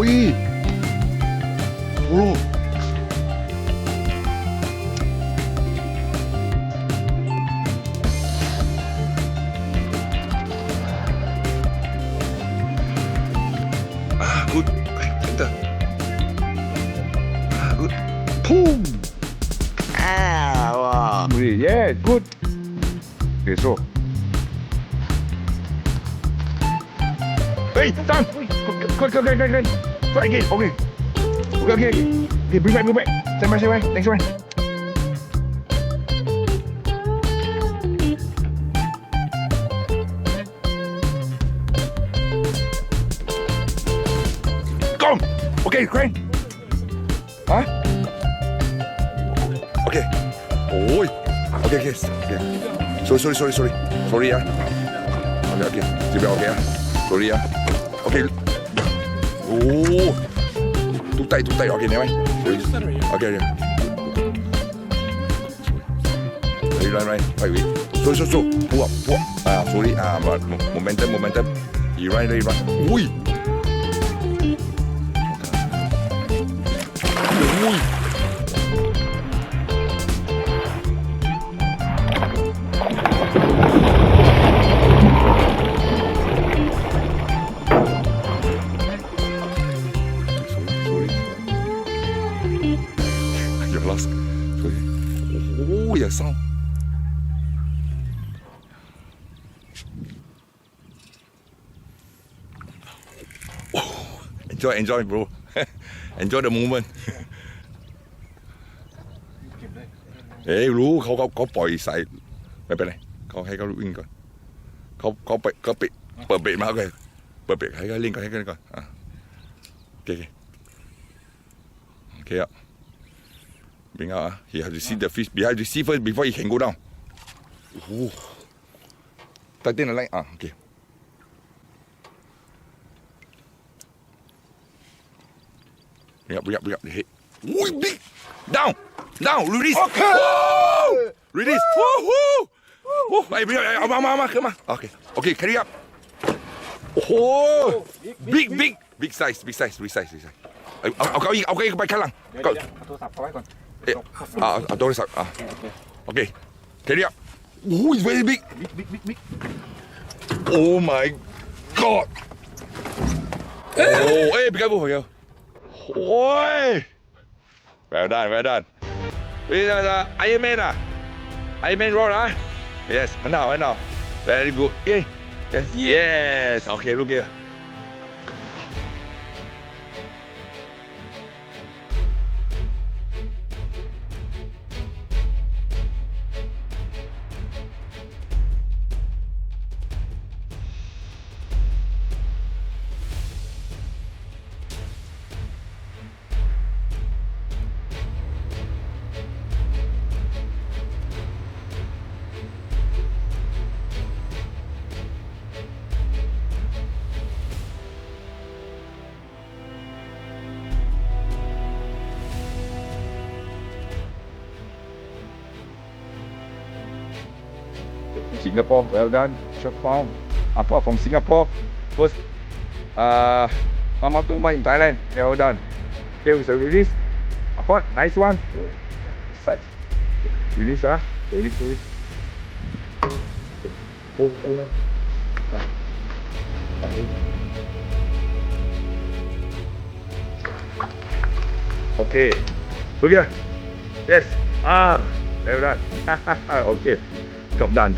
Ui. Bro. Good. Enter. Good. Boom. Wow. Yeah, good. Okay, so. Hey, done. Quick. Try again. Okay. Okay, bring back. Stand by. Thanks, man. Go. Okay, crane. Hả? Okay. Ôi. Okay. Sorry ah. Okay. Chỉ bảo okay. Sorry ah. Okay. Oh. Tụt tay. Okay, nè mày. Okay. Right. So. Pull up. Sorry. Momentum. You right. Ui. Ui. You're lost. Oh, yeah, sound. Enjoy, bro. Enjoy the moment. รู้เขาปล่อยใส่ไม่เป็นไรเขาให้เขาวิ่งก่อนเขาเปิดเบรกมาโอเคเปิดเบรกให้เขาเล่นก่อนโอเคอ่ะ bring out he have to see the fish he have to see first before he can go down โอ้โหตัดเต้นอะไรโอเคbring up the head อุ้ย big down release okay release ไปเอามาขึ้นมาโอเค carry up โอ้โห big size เอาเก้าอี้ไปข้างหลังก็เอาโทรศัพท์เขาไว้ก่อนเอาโทรศัพท์โอเค carry up โอ้ย very big oh my god โอ้ไปกันบุกเดียวโอ้ยแววด้านนี่นะไอเมนรอดนะ yes มันหนาว very good yes โอเคลูกเกียร์Singapore, well done. Short form. Apart from Singapore, first Mama Toman in Thailand, well done. Okay, with the release. Apart, nice one. Side. Release, Release. Okay. Look here. Yes. Well done. Okay. Job done.